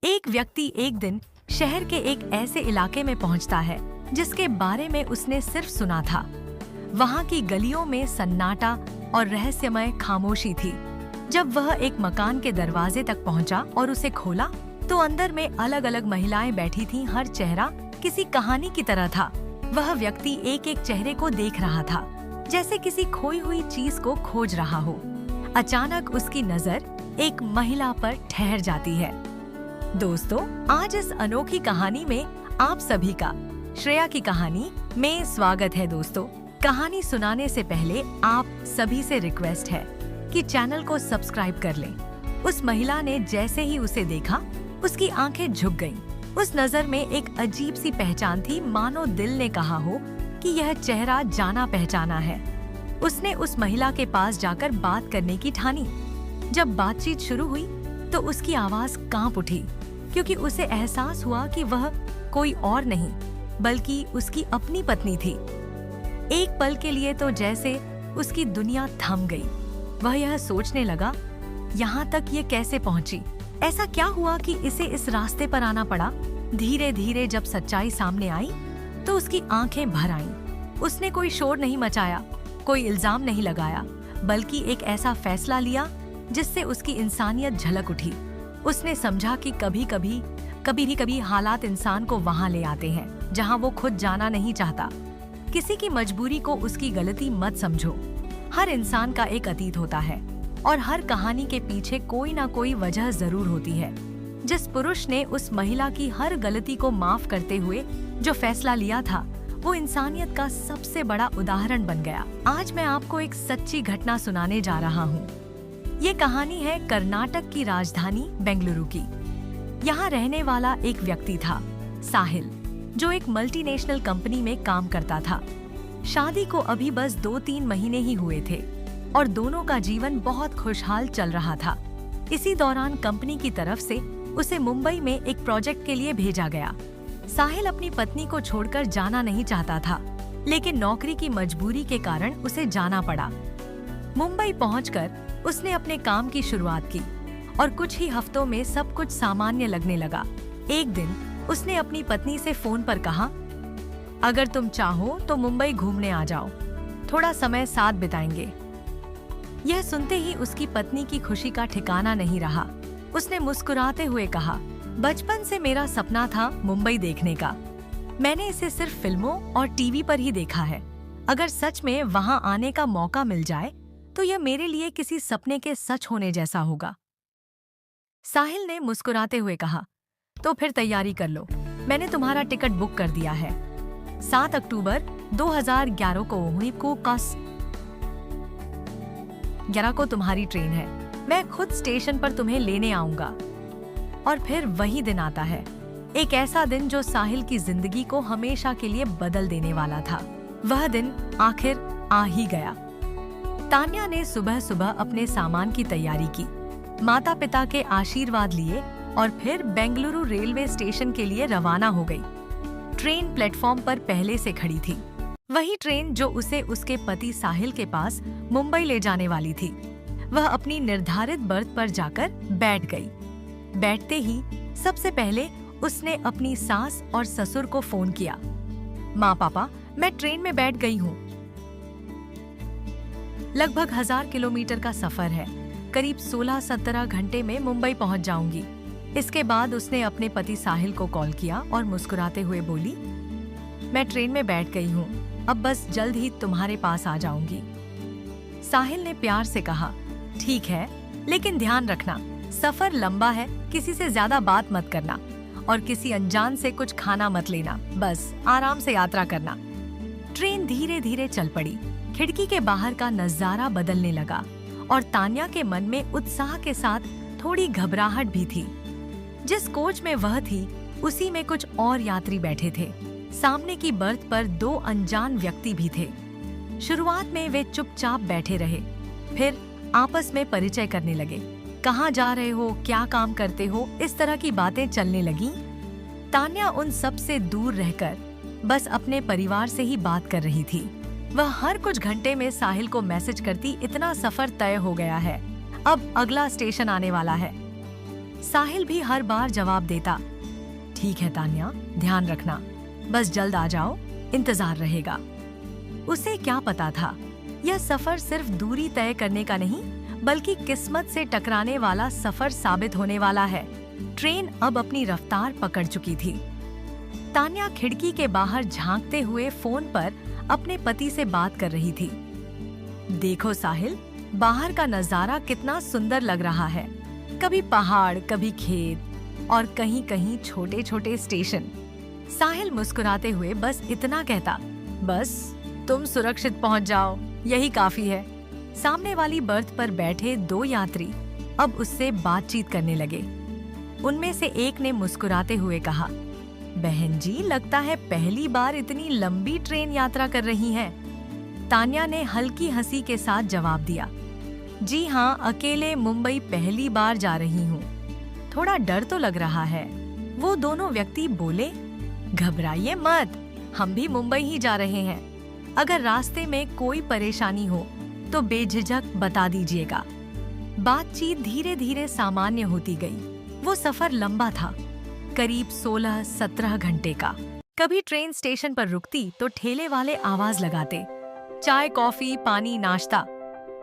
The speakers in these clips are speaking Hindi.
एक व्यक्ति एक दिन शहर के एक ऐसे इलाके में पहुंचता है जिसके बारे में उसने सिर्फ सुना था। वहां की गलियों में सन्नाटा और रहस्यमय खामोशी थी। जब वह एक मकान के दरवाजे तक पहुंचा और उसे खोला तो अंदर में अलग अलग महिलाएं बैठी थीं। हर चेहरा किसी कहानी की तरह था। वह व्यक्ति एक एक चेहरे को देख रहा था, जैसे किसी खोई हुई चीज को खोज रहा हो। अचानक उसकी नजर एक महिला पर ठहर जाती है। दोस्तों, आज इस अनोखी कहानी में आप सभी का श्रेया की कहानी में स्वागत है। दोस्तों, कहानी सुनाने से पहले आप सभी से रिक्वेस्ट है कि चैनल को सब्सक्राइब कर लें। उस महिला ने जैसे ही उसे देखा, उसकी आंखें झुक गईं। उस नजर में एक अजीब सी पहचान थी, मानो दिल ने कहा हो कि यह चेहरा जाना पहचाना है। उसने उस महिला के पास जाकर बात करने की ठानी। जब बातचीत शुरू हुई तो उसकी आवाज कांप उठी, क्योंकि उसे एहसास हुआ कि वह कोई और नहीं बल्कि उसकी अपनी पत्नी थी। एक पल के लिए तो जैसे उसकी दुनिया थम गई। वह यह सोचने लगा, यहाँ तक ये कैसे पहुंची? ऐसा क्या हुआ कि इसे इस रास्ते पर आना पड़ा? धीरे धीरे जब सच्चाई सामने आई तो उसकी आंखें भर आईं। उसने कोई शोर नहीं मचाया, कोई इल्जाम नहीं लगाया, बल्कि एक ऐसा फैसला लिया जिससे उसकी इंसानियत झलक उठी। उसने समझा कि कभी हालात इंसान को वहां ले आते हैं जहां वो खुद जाना नहीं चाहता। किसी की मजबूरी को उसकी गलती मत समझो। हर इंसान का एक अतीत होता है और हर कहानी के पीछे कोई ना कोई वजह जरूर होती है। जिस पुरुष ने उस महिला की हर गलती को माफ करते हुए जो फैसला लिया था, वो इंसानियत का सबसे बड़ा उदाहरण बन गया। आज मैं आपको एक सच्ची घटना सुनाने जा रहा हूँ। ये कहानी है कर्नाटक की राजधानी बेंगलुरु की। यहाँ रहने वाला एक व्यक्ति था, साहिल, जो एक मल्टीनेशनल कंपनी में काम करता था। शादी को अभी बस 2-3 महीने ही हुए थे और दोनों का जीवन बहुत खुशहाल चल रहा था। इसी दौरान कंपनी की तरफ से उसे मुंबई में एक प्रोजेक्ट के लिए भेजा गया। साहिल अपनी पत्नी को छोड़कर जाना नहीं चाहता था, लेकिन नौकरी की मजबूरी के कारण उसे जाना पड़ा। मुंबई पहुंचकर उसने अपने काम की शुरुआत की और कुछ ही हफ्तों में सब कुछ सामान्य लगने लगा। एक दिन उसने अपनी पत्नी से फोन पर कहा, अगर तुम चाहो तो मुंबई घूमने आ जाओ, थोड़ा समय साथ बिताएंगे। यह सुनते ही उसकी पत्नी की खुशी का ठिकाना नहीं रहा। उसने मुस्कुराते हुए कहा, बचपन से मेरा सपना था मुंबई देखने का। मैंने इसे सिर्फ फिल्मों और टीवी पर ही देखा है। अगर सच में वहां आने का मौका मिल जाए तो यह मेरे लिए किसी सपने के सच होने जैसा होगा। साहिल ने मुस्कुराते हुए कहा, तो फिर तैयारी कर लो, मैंने तुम्हारा टिकट बुक कर दिया है। 7 अक्टूबर 2011 को हुई को 11 को तुम्हारी ट्रेन है। मैं खुद स्टेशन पर तुम्हें लेने आऊंगा। और फिर वही दिन आता है, एक ऐसा दिन जो साहिल की जिंदगी को हमेशा के लिए बदल देने वाला था। वह दिन आखिर आ ही गया। तान्या ने सुबह सुबह अपने सामान की तैयारी की, माता पिता के आशीर्वाद लिए और फिर बेंगलुरु रेलवे स्टेशन के लिए रवाना हो गई। ट्रेन प्लेटफॉर्म पर पहले से खड़ी थी, वही ट्रेन जो उसे उसके पति साहिल के पास मुंबई ले जाने वाली थी। वह अपनी निर्धारित बर्थ पर जाकर बैठ गई। बैठते ही सबसे पहले उसने अपनी सास और ससुर को फोन किया, माँ पापा, मैं ट्रेन में बैठ गई हूँ। लगभग 1000 किलोमीटर का सफर है, करीब 16-17 घंटे में मुंबई पहुंच जाऊंगी। इसके बाद उसने अपने पति साहिल को कॉल किया और मुस्कुराते हुए बोली, मैं ट्रेन में बैठ गई हूँ, अब बस जल्द ही तुम्हारे पास आ जाऊंगी। साहिल ने प्यार से कहा, ठीक है, लेकिन ध्यान रखना, सफर लंबा है, किसी से ज्यादा बात मत करना और किसी अनजान से कुछ खाना मत लेना, बस आराम से यात्रा करना। ट्रेन धीरे धीरे चल पड़ी। खिड़की के बाहर का नजारा बदलने लगा और तान्या के मन में उत्साह के साथ थोड़ी घबराहट भी थी। जिस कोच में वह थी, उसी में कुछ और यात्री बैठे थे। सामने की बर्थ पर 2 अनजान व्यक्ति भी थे। शुरुआत में वे चुपचाप बैठे रहे, फिर आपस में परिचय करने लगे। कहाँ जा रहे हो, क्या काम करते हो, इस तरह की बातें चलने लगीं। तान्या उन सब से दूर रहकर बस अपने परिवार से ही बात कर रही थी। वह हर कुछ घंटे में साहिल को मैसेज करती, इतना सफर तय हो गया है, अब अगला स्टेशन आने वाला है। साहिल भी हर बार जवाब देता, ठीक है तान्या, ध्यान रखना, बस जल्द आ जाओ, इंतजार रहेगा। उसे क्या पता था, यह सफर सिर्फ दूरी तय करने का नहीं बल्कि किस्मत से टकराने वाला सफर साबित होने वाला है। ट्रेन अब अपनी रफ्तार पकड़ चुकी थी। तान्या खिड़की के बाहर झांकते हुए फोन पर अपने पति से बात कर रही थी। देखो साहिल, बाहर का नजारा कितना सुंदर लग रहा है। कभी पहाड़, कभी खेत और कहीं कहीं छोटे छोटे स्टेशन। साहिल मुस्कुराते हुए बस इतना कहता, बस तुम सुरक्षित पहुंच जाओ, यही काफी है। सामने वाली बर्थ पर बैठे दो यात्री अब उससे बातचीत करने लगे। उनमें से एक ने मुस्कुराते हुए कहा, बहन जी, लगता है पहली बार इतनी लंबी ट्रेन यात्रा कर रही हैं। तान्या ने हल्की हंसी के साथ जवाब दिया, जी हाँ, अकेले मुंबई पहली बार जा रही हूँ। थोड़ा डर तो लग रहा है। वो दोनों व्यक्ति बोले, घबराइए मत, हम भी मुंबई ही जा रहे हैं। अगर रास्ते में कोई परेशानी हो तो बेझिझक बता दीजिएगा। बातचीत धीरे धीरे सामान्य होती गई। वो सफर लंबा था, करीब 16-17 घंटे का। कभी ट्रेन स्टेशन पर रुकती तो ठेले वाले आवाज लगाते, चाय, कॉफी, पानी, नाश्ता।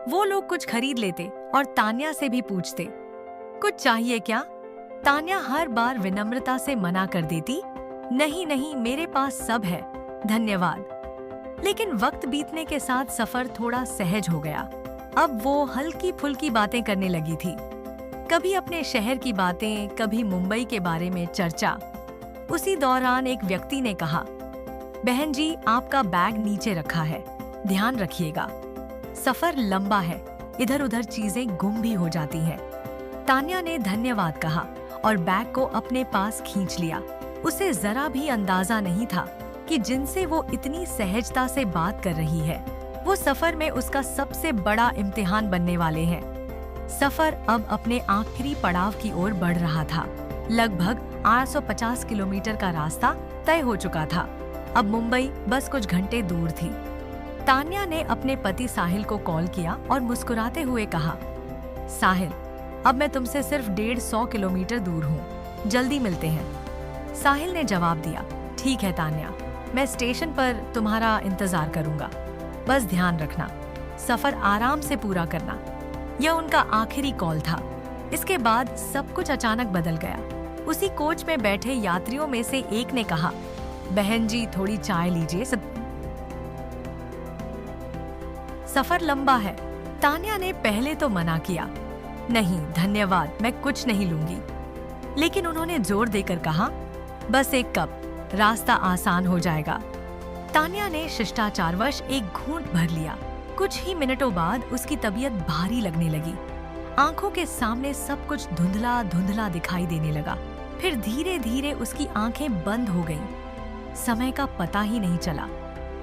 वो लोग कुछ खरीद लेते और तान्या से भी पूछते, कुछ चाहिए क्या? तान्या हर बार विनम्रता से मना कर देती, नहीं नहीं, मेरे पास सब है, धन्यवाद। लेकिन वक्त बीतने के साथ सफर थोड़ा सहज हो गया। अब वो हल्की फुल्की बातें करने लगी थी, कभी अपने शहर की बातें, कभी मुंबई के बारे में चर्चा। उसी दौरान एक व्यक्ति ने कहा, बहन जी, आपका बैग नीचे रखा है, ध्यान रखिएगा। सफर लंबा है, इधर उधर चीजें गुम भी हो जाती हैं। तान्या ने धन्यवाद कहा और बैग को अपने पास खींच लिया। उसे जरा भी अंदाजा नहीं था कि जिनसे वो इतनी सहजता से बात कर रही है, वो सफर में उसका सबसे बड़ा इम्तिहान बनने वाले हैं। सफर अब अपने आखिरी पड़ाव की ओर बढ़ रहा था। लगभग 850 किलोमीटर का रास्ता तय हो चुका था। अब मुंबई बस कुछ घंटे दूर थी। तान्या ने अपने पति साहिल को कॉल किया और मुस्कुराते हुए कहा, साहिल, अब मैं तुमसे सिर्फ 150 किलोमीटर दूर हूँ, जल्दी मिलते हैं। साहिल ने जवाब दिया, ठीक है तान्या, मैं स्टेशन पर तुम्हारा इंतजार करूंगा। बस ध्यान रखना, सफर आराम से पूरा करना। यह उनका आखिरी कॉल था। इसके बाद सब कुछ अचानक बदल गया। उसी कोच में बैठे यात्रियों में से एक ने कहा, बहन जी, थोड़ी चाय लीजिए, सफर लंबा है। तान्या ने पहले तो मना किया, नहीं धन्यवाद, मैं कुछ नहीं लूंगी। लेकिन उन्होंने जोर देकर कहा, बस एक कप, रास्ता आसान हो जाएगा। तान्या ने शिष्टाचारवश एक घूंट भर लिया। कुछ ही मिनटों बाद उसकी तबीयत भारी लगने लगी। आंखों के सामने सब कुछ धुंधला धुंधला दिखाई देने लगा। फिर धीरे धीरे उसकी आंखें बंद हो गईं। समय का पता ही नहीं चला।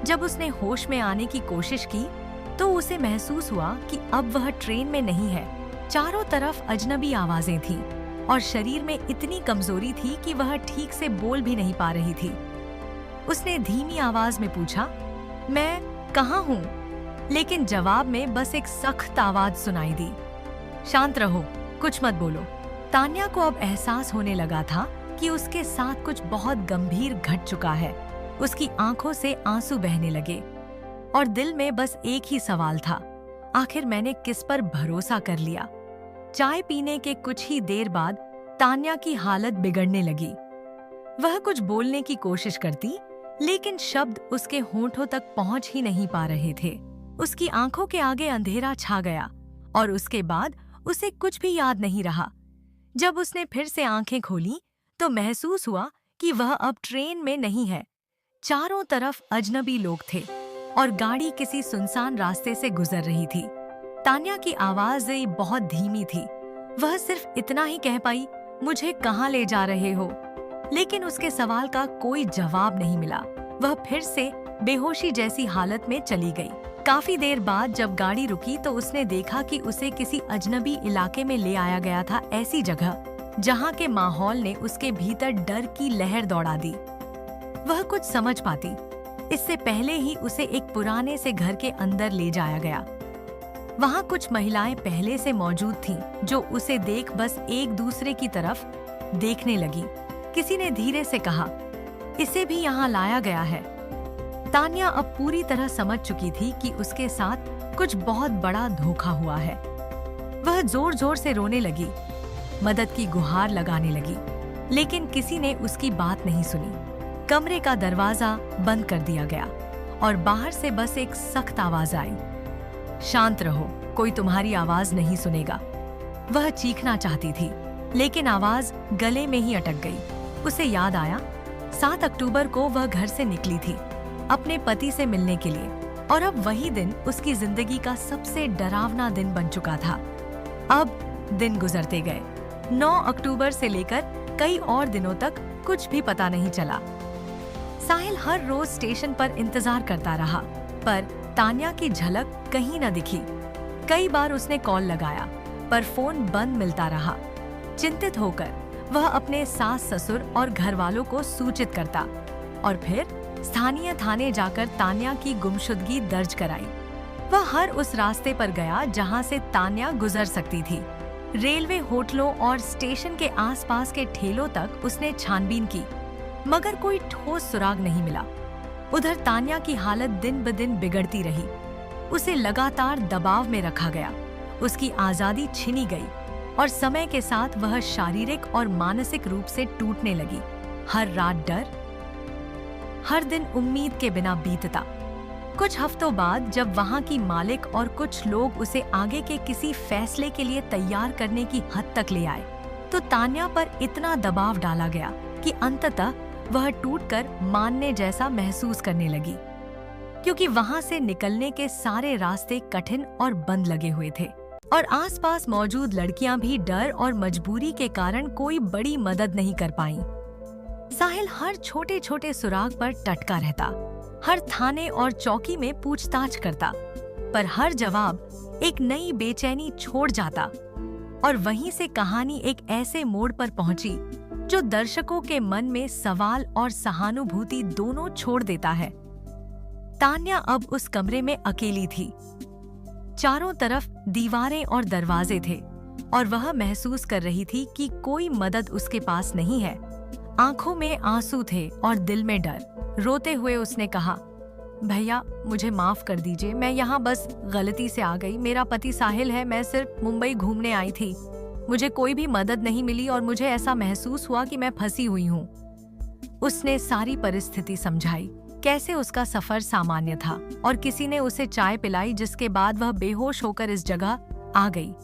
जब उसने होश में आने की कोशिश की तो उसे महसूस हुआ कि अब वह ट्रेन में नहीं है। चारों तरफ अजनबी आवाजें थीं और शरीर में इतनी कमजोरी थी कि वह ठीक से बोल भी नहीं पा रही थी। उसने धीमी आवाज में पूछा, मैं कहाँ हूँ? लेकिन जवाब में बस एक सख्त आवाज सुनाई दी, शांत रहो, कुछ मत बोलो। तान्या को अब एहसास होने लगा था कि उसके साथ कुछ बहुत गंभीर घट चुका है। उसकी आंखों से आंसू बहने लगे और दिल में बस एक ही सवाल था, आखिर मैंने किस पर भरोसा कर लिया? चाय पीने के कुछ ही देर बाद तान्या की हालत बिगड़ने लगी। वह कुछ बोलने की कोशिश करती, लेकिन शब्द उसके होंठों तक पहुंच ही नहीं पा रहे थे। उसकी आंखों के आगे अंधेरा छा गया और उसके बाद उसे कुछ भी याद नहीं रहा। जब उसने फिर से आंखें खोली तो महसूस हुआ कि वह अब ट्रेन में नहीं है। चारों तरफ अजनबी लोग थे और गाड़ी किसी सुनसान रास्ते से गुजर रही थी। तान्या की आवाज बहुत धीमी थी। वह सिर्फ इतना ही कह पाई, मुझे कहाँ ले जा रहे हो? लेकिन उसके सवाल का कोई जवाब नहीं मिला। वह फिर से बेहोशी जैसी हालत में चली गई। काफी देर बाद जब गाड़ी रुकी तो उसने देखा कि उसे किसी अजनबी इलाके में ले आया गया था, ऐसी जगह जहाँ के माहौल ने उसके भीतर डर की लहर दौड़ा दी। वह कुछ समझ पाती, इससे पहले ही उसे एक पुराने से घर के अंदर ले जाया गया। वहाँ कुछ महिलाएं पहले से मौजूद थीं, जो उसे देख बस एक दूसरे की तरफ देखने लगी। किसी ने धीरे से कहा, इसे भी यहाँ लाया गया है। तान्या अब पूरी तरह समझ चुकी थी कि उसके साथ कुछ बहुत बड़ा धोखा हुआ है। वह जोर जोर से रोने लगी, मदद की गुहार लगाने लगी, लेकिन किसी ने उसकी बात नहीं सुनी। कमरे का दरवाजा बंद कर दिया गया और बाहर से बस एक सख्त आवाज आई, शांत रहो, कोई तुम्हारी आवाज नहीं सुनेगा। वह चीखना चाहती थी, लेकिन आवाज गले में ही अटक गई। उसे याद आया 7 अक्टूबर को वह घर से निकली थी अपने पति से मिलने के लिए, और अब वही दिन उसकी जिंदगी का सबसे डरावना दिन बन चुका था। अब दिन गुजरते गए। 9 अक्टूबर से लेकर कई और दिनों तक कुछ भी पता नहीं चला। साहिल हर रोज स्टेशन पर इंतजार करता रहा, पर तान्या की झलक कहीं न दिखी। कई बार उसने कॉल लगाया, पर फोन बंद मिलता रहा। चिंतित होकर वह अपने सास ससुर और घर वालों को सूचित करता और फिर स्थानीय थाने जाकर तान्या की गुमशुदगी दर्ज कराई। वह हर उस रास्ते पर गया जहां से तान्या गुजर सकती थी। रेलवे, होटलों और स्टेशन के आसपास के ठेलों तक उसने छानबीन की, मगर कोई ठोस सुराग नहीं मिला। उधर तान्या की हालत दिन ब दिन बिगड़ती रही। उसे लगातार दबाव में रखा गया, उसकी आजादी छीनी गई और समय के साथ वह शारीरिक और मानसिक रूप से टूटने लगी। हर रात डर, हर दिन उम्मीद के बिना बीतता। कुछ हफ्तों बाद जब वहां की मालिक और कुछ लोग उसे आगे के किसी फैसले के लिए तैयार करने की हद तक ले आए, तो तान्या पर इतना दबाव डाला गया कि अंततः वह टूटकर मानने जैसा महसूस करने लगी, क्योंकि वहां से निकलने के सारे रास्ते कठिन और बंद लगे हुए थे और आसपास मौजूद लड़कियां भी डर और मजबूरी के कारण कोई बड़ी मदद नहीं कर पाईं। साहिल हर छोटे छोटे सुराग पर टटका रहता, हर थाने और चौकी में पूछताछ करता, पर हर जवाब एक नई बेचैनी छोड़ जाता। और वहीं से कहानी एक ऐसे मोड़ पर पहुंची जो दर्शकों के मन में सवाल और सहानुभूति दोनों छोड़ देता है। तान्या अब उस कमरे में अकेली थी। चारों तरफ दीवारें और दरवाजे थे और वह महसूस कर रही थी कि कोई मदद उसके पास नहीं है। आंखों में आंसू थे और दिल में डर। रोते हुए उसने कहा, भैया मुझे माफ कर दीजिए, मैं यहाँ बस गलती से आ गई। मेरा पति साहिल है, मैं सिर्फ मुंबई घूमने आई थी। मुझे कोई भी मदद नहीं मिली और मुझे ऐसा महसूस हुआ कि मैं फंसी हुई हूँ। उसने सारी परिस्थिति समझाई, कैसे उसका सफर सामान्य था और किसी ने उसे चाय पिलाई, जिसके बाद वह बेहोश होकर इस जगह आ गई।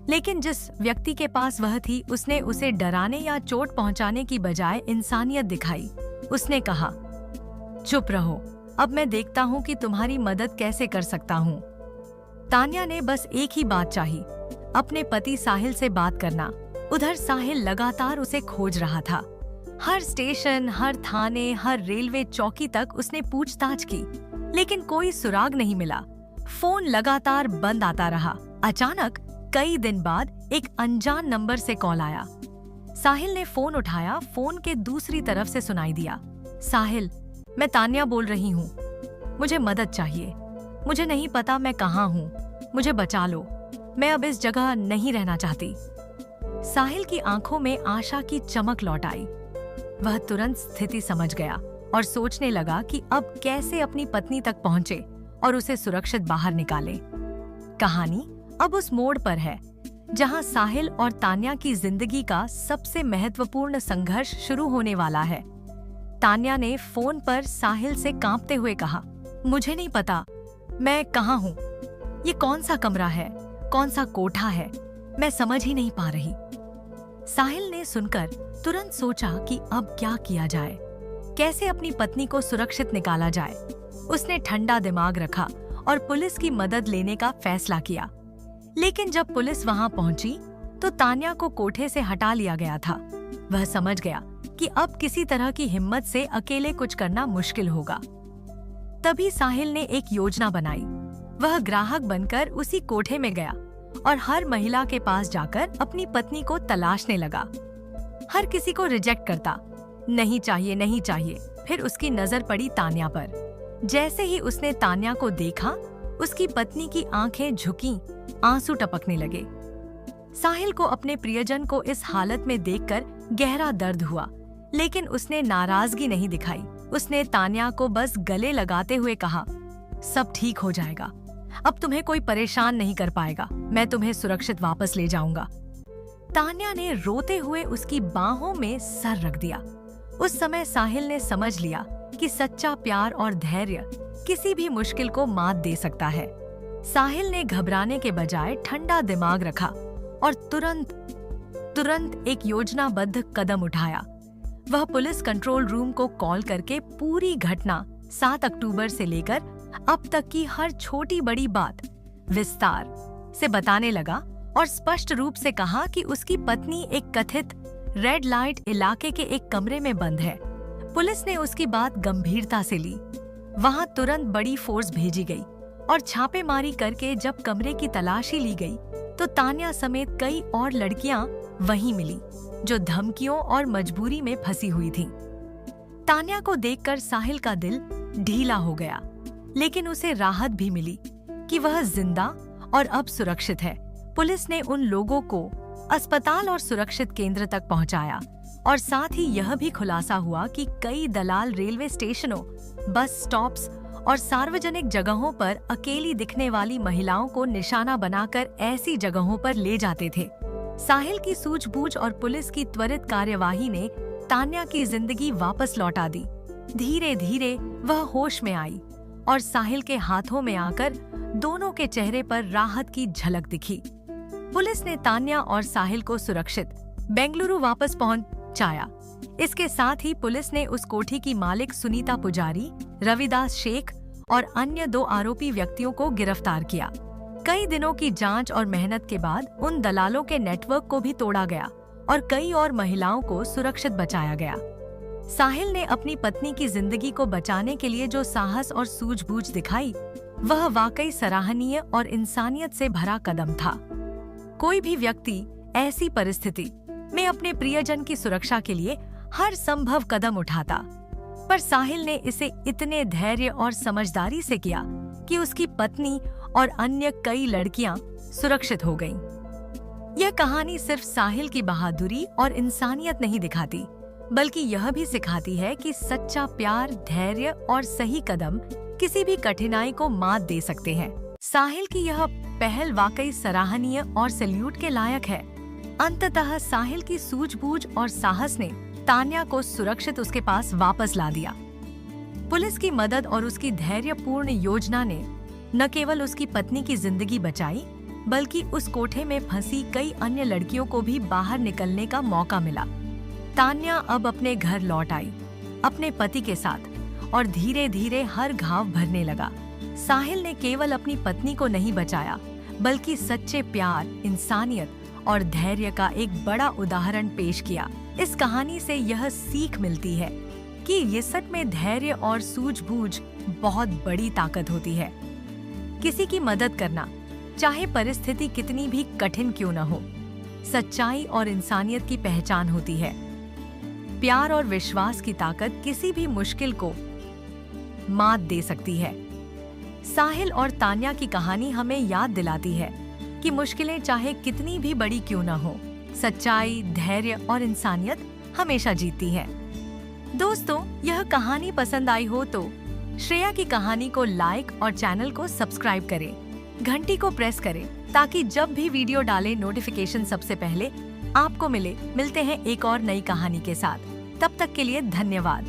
लेकिन जिस व्यक्ति के पास वह थी, उसने उसे डराने या चोट पहुंचाने की बजाय इंसानियत दिखाई। उसने कहा, चुप रहो, अब मैं देखता हूँ कि तुम्हारी मदद कैसे कर सकता हूँ। तान्या ने बस एक ही बात चाही, अपने पति साहिल से बात करना। उधर साहिल लगातार उसे खोज रहा था। हर स्टेशन, हर थाने, हर रेलवे चौकी तक उसने पूछताछ की, लेकिन कोई सुराग नहीं मिला। फोन लगातार बंद आता रहा। अचानक कई दिन बाद एक अनजान नंबर से कॉल आया। साहिल ने फोन उठाया। फोन के दूसरी तरफ से सुनाई दिया, साहिल, मैं तान्या बोल रही हूँ, मुझे मदद चाहिए। मुझे नहीं पता मैं कहाँ हूँ, मुझे बचा लो, मैं अब इस जगह नहीं रहना चाहती। साहिल की आंखों में आशा की चमक लौट आई। वह तुरंत स्थिति समझ गया और सोचने लगा कि अब कैसे अपनी पत्नी तक पहुंचे और उसे सुरक्षित बाहर निकाले। कहानी अब उस मोड़ पर है जहां साहिल और तान्या की जिंदगी का सबसे महत्वपूर्ण संघर्ष शुरू होने वाला है। तान्या ने फोन पर साहिल से कांपते हुए कहा, मुझे नहीं पता मैं कहाँ हूँ, ये कौन सा कमरा है, कौन सा कोठा है, मैं समझ ही नहीं पा रही। साहिल ने सुनकर तुरंत सोचा कि अब क्या किया जाए, कैसे अपनी पत्नी को सुरक्षित निकाला जाए। उसने ठंडा दिमाग रखा और पुलिस की मदद लेने का फैसला किया। लेकिन जब पुलिस वहां पहुंची तो तान्या को कोठे से हटा लिया गया था। वह समझ गया कि अब किसी तरह की हिम्मत से अकेले कुछ करना मुश्किल होगा। तभी साहिल ने एक योजना बनाई। वह ग्राहक बनकर उसी कोठे में गया और हर महिला के पास जाकर अपनी पत्नी को तलाशने लगा। हर किसी को रिजेक्ट करता, नहीं चाहिए, नहीं चाहिए। फिर उसकी नजर पड़ी तान्या पर। जैसे ही उसने तान्या को देखा, उसकी पत्नी की आंखें झुकी, आंसू टपकने लगे। साहिल को अपने प्रियजन को इस हालत में देखकर गहरा दर्द हुआ, लेकिन उसने नाराजगी नहीं दिखाई। उसने तान्या को बस गले लगाते हुए कहा, सब ठीक हो जाएगा, अब तुम्हें कोई परेशान नहीं कर पाएगा, मैं तुम्हें सुरक्षित वापस ले जाऊंगा। तान्या ने रोते हुए उसकी बाहों में सर रख दिया। उस समय साहिल ने समझ लिया कि सच्चा प्यार और धैर्य किसी भी मुश्किल को मात दे सकता है। साहिल ने घबराने के बजाय ठंडा दिमाग रखा और तुरंत एक योजनाबद्ध कदम उठाया। वह पुलिस कंट्रोल रूम को कॉल करके पूरी घटना 7 अक्टूबर से लेकर अब तक की हर छोटी बड़ी बात विस्तार से बताने लगा और स्पष्ट रूप से कहा कि उसकी पत्नी एक कथित रेड लाइट इलाके के एक कमरे में बंद है। पुलिस ने उसकी बात गंभीरता से ली। वहां तुरंत बड़ी फोर्स भेजी गई और छापेमारी करके जब कमरे की तलाशी ली गई तो तान्या समेत कई और लड़कियां वहीं मिली जो धमकियों और मजबूरी में फंसी हुई थीं। तान्या को देखकर साहिल का दिल ढीला हो गया, लेकिन उसे राहत भी मिली कि वह जिंदा और अब सुरक्षित है। पुलिस ने उन लोगों को अस्पताल और सुरक्षित केंद्र तक पहुंचाया और साथ ही यह भी खुलासा हुआ कि कई दलाल रेलवे स्टेशनों, बस स्टॉप्स और सार्वजनिक जगहों पर अकेली दिखने वाली महिलाओं को निशाना बनाकर ऐसी जगहों पर ले जाते थे। साहिल की सूझबूझ और पुलिस की त्वरित कार्यवाही ने तान्या की जिंदगी वापस लौटा दी। धीरे धीरे वह होश में आई और साहिल के हाथों में आकर दोनों के चेहरे पर राहत की झलक दिखी। पुलिस ने तान्या और साहिल को सुरक्षित बेंगलुरु वापस पहुंचाया। इसके साथ ही पुलिस ने उस कोठी की मालिक सुनीता पुजारी, रविदास शेख और अन्य 2 आरोपी व्यक्तियों को गिरफ्तार किया। कई दिनों की जांच और मेहनत के बाद उन दलालों के नेटवर्क को भी तोड़ा गया और कई और महिलाओं को सुरक्षित बचाया गया। साहिल ने अपनी पत्नी की जिंदगी को बचाने के लिए जो साहस और सूझबूझ दिखाई, वह वाकई सराहनीय और इंसानियत से भरा कदम था। कोई भी व्यक्ति ऐसी परिस्थिति में अपने प्रियजन की सुरक्षा के लिए हर संभव कदम उठाता, पर साहिल ने इसे इतने धैर्य और समझदारी से किया कि उसकी पत्नी और अन्य कई लड़कियां सुरक्षित हो गईं। यह कहानी सिर्फ साहिल की बहादुरी और इंसानियत नहीं दिखाती, बल्कि यह भी सिखाती है कि सच्चा प्यार, धैर्य और सही कदम किसी भी कठिनाई को मात दे सकते हैं। साहिल की यह पहल वाकई सराहनीय और सैल्यूट के लायक है। अंततः साहिल की सूझबूझ और साहस ने तान्या को सुरक्षित उसके पास वापस ला दिया। पुलिस की मदद और उसकी धैर्यपूर्ण योजना ने न केवल उसकी पत्नी की जिंदगी बचाई, बल्कि उस कोठे में फंसी कई अन्य लड़कियों को भी बाहर निकलने का मौका मिला। तान्या अब अपने घर लौट आई, अपने पति के साथ, और धीरे धीरे हर घाव भरने लगा। साहिल ने केवल अपनी पत्नी को नहीं बचाया, बल्कि सच्चे प्यार, इंसानियत और धैर्य का एक बड़ा उदाहरण पेश किया। इस कहानी से यह सीख मिलती है कि ये सच में धैर्य और सूझबूझ बहुत बड़ी ताकत होती है। किसी की मदद करना, चाहे परिस्थिति कितनी भी कठिन क्यों न हो, सच्चाई और इंसानियत की पहचान होती है। प्यार और विश्वास की ताकत किसी भी मुश्किल को मात दे सकती है। साहिल और तान्या की कहानी हमें याद दिलाती है कि मुश्किलें चाहे कितनी भी बड़ी क्यों न हो, सच्चाई, धैर्य और इंसानियत हमेशा जीतती है। दोस्तों, यह कहानी पसंद आई हो तो श्रेया की कहानी को लाइक और चैनल को सब्सक्राइब करें, घंटी को प्रेस करें ताकि जब भी वीडियो डालें नोटिफिकेशन सबसे पहले आपको मिले। मिलते हैं एक और नई कहानी के साथ, तब तक के लिए धन्यवाद।